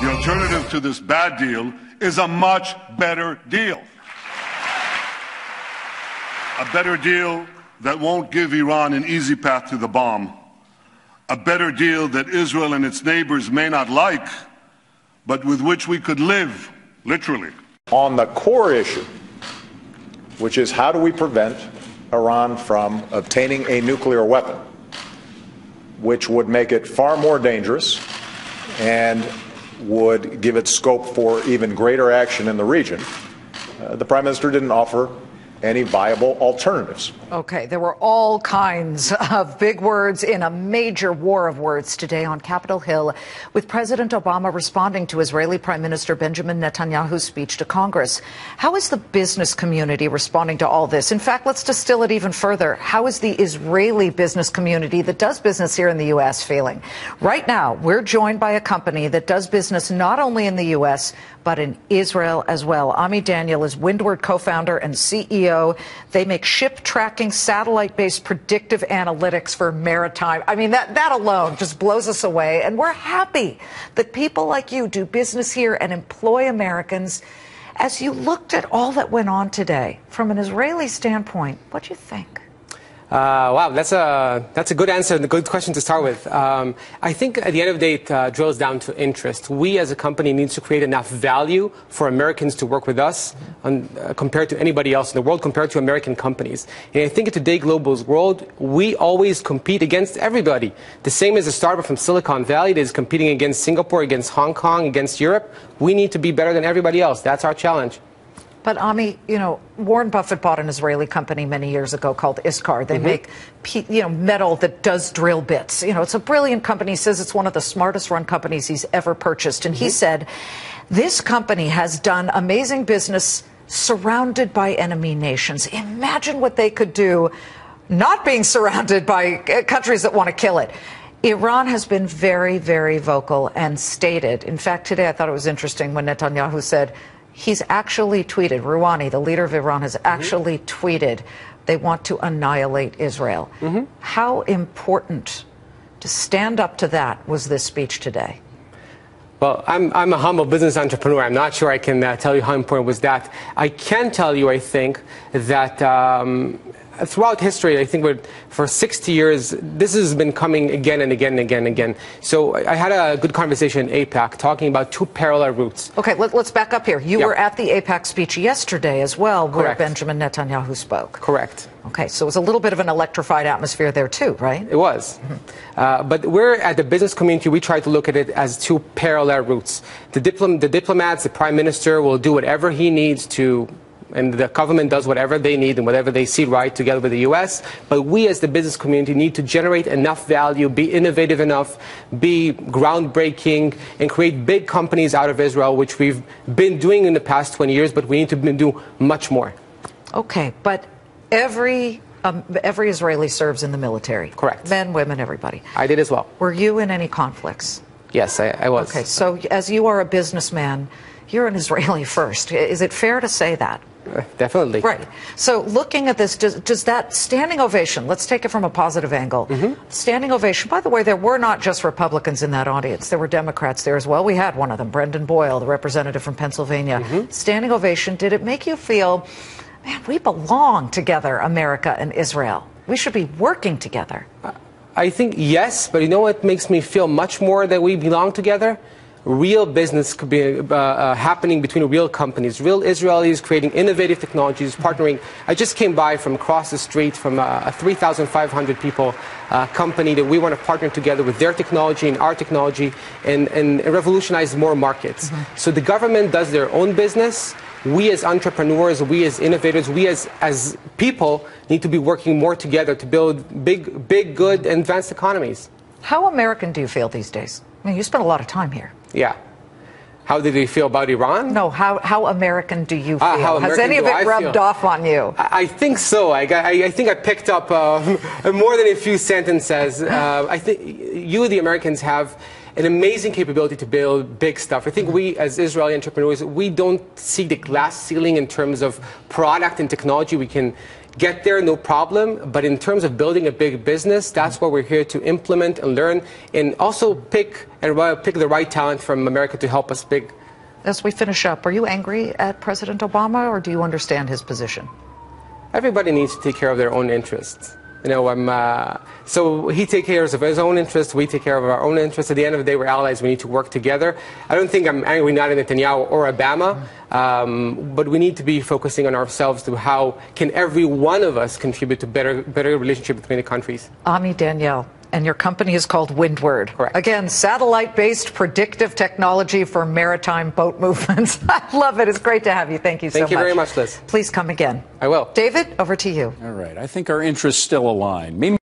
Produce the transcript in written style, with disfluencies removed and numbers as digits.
The alternative to this bad deal is a much better deal. A better deal that won't give Iran an easy path to the bomb. A better deal that Israel and its neighbors may not like, but with which we could live, literally. On the core issue, which is how do we prevent Iran from obtaining a nuclear weapon, which would make it far more dangerous and would give it scope for even greater action in the region, the Prime Minister didn't offer any viable alternatives. Okay, there were all kinds of big words in a major war of words today on Capitol Hill, with President Obama responding to Israeli Prime Minister Benjamin Netanyahu's speech to Congress. How is the business community responding to all this? In fact, let's distill it even further. How is the Israeli business community that does business here in the U.S. feeling? Right now, we're joined by a company that does business not only in the U.S., but in Israel as well. Ami Daniel is Windward co-founder and CEO. They make ship tracking, satellite-based predictive analytics for maritime. I mean, that alone just blows us away. And we're happy that people like you do business here and employ Americans. As you looked at all that went on today, from an Israeli standpoint, what do you think? Wow, that's a good answer and a good question to start with. I think at the end of the day, it drills down to interest. We as a company need to create enough value for Americans to work with us compared to anybody else in the world, compared to American companies. And I think in today's global world, we always compete against everybody. The same as a startup from Silicon Valley that is competing against Singapore, against Hong Kong, against Europe. We need to be better than everybody else. That's our challenge. But, Ami, you know, Warren Buffett bought an Israeli company many years ago called Iskar. They make, metal that does drill bits. You know, it's a brilliant company. He says it's one of the smartest run companies he's ever purchased. And he said, this company has done amazing business surrounded by enemy nations. Imagine what they could do not being surrounded by countries that want to kill it. Iran has been very, very vocal and stated. In fact, today I thought it was interesting when Netanyahu said, he's actually tweeted, Rouhani, the leader of Iran, has actually tweeted they want to annihilate Israel. How important to stand up to that was this speech today? Well, I'm a humble business entrepreneur. I'm not sure I can tell you how important was that. I can tell you, I think, that throughout history, I think for 60 years, this has been coming again and again and again and again. So I had a good conversation in AIPAC talking about two parallel routes. Okay, let's back up here. You were at the AIPAC speech yesterday as well, where Correct. Benjamin Netanyahu spoke. Correct. Okay, so it was a little bit of an electrified atmosphere there too, right? It was. But we're at the business community, we try to look at it as two parallel routes. The diplomats, the prime minister will do whatever he needs to, and the government does whatever they need and whatever they see right together with the U.S. But we as the business community need to generate enough value, be innovative enough, be groundbreaking, and create big companies out of Israel, which we've been doing in the past 20 years, but we need to do much more. Okay, but every Israeli serves in the military. Correct. Men, women, everybody. I did as well. Were you in any conflicts? Yes, I was. Okay, so as you are a businessman, you're an Israeli first. Is it fair to say that? Definitely. Right. So looking at this, does that standing ovation, let's take it from a positive angle. Standing ovation, by the way, there were not just Republicans in that audience. There were Democrats there as well. We had one of them, Brendan Boyle, the representative from Pennsylvania. Standing ovation, did it make you feel, man, we belong together, America and Israel? We should be working together. I think yes, but you know what makes me feel much more that we belong together? Real business could be happening between real companies, real Israelis creating innovative technologies, partnering. I just came by from across the street from a 3,500 people company that we want to partner together with their technology and our technology and revolutionize more markets. So the government does their own business. We as entrepreneurs, we as innovators, we as people need to be working more together to build big, good, advanced economies. How American do you feel these days? I mean, you spent a lot of time here. Yeah. How did they feel about Iran? No, how American do you feel? Has any of it rubbed off on you? I think so. I think I picked up more than a few sentences. I think you, the Americans, have an amazing capability to build big stuff. I think we, as Israeli entrepreneurs, we don't see the glass ceiling in terms of product and technology we can get there, no problem. But in terms of building a big business, that's what we're here to implement and learn, and also pick the right talent from America to help us big. As we finish up, are you angry at President Obama, or do you understand his position? Everybody needs to take care of their own interests. So he takes care of his own interests, we take care of our own interests. At the end of the day, we're allies, we need to work together. I don't think I'm angry not at Netanyahu or Obama, but we need to be focusing on ourselves to how can every one of us contribute to better relationship between the countries. Ami Danielle. And your company is called Windward. Correct. Again, satellite-based predictive technology for maritime boat movements. I love it. It's great to have you. Thank you so much. Thank you very much, Liz. Please come again. I will. David, over to you. All right. I think our interests still align.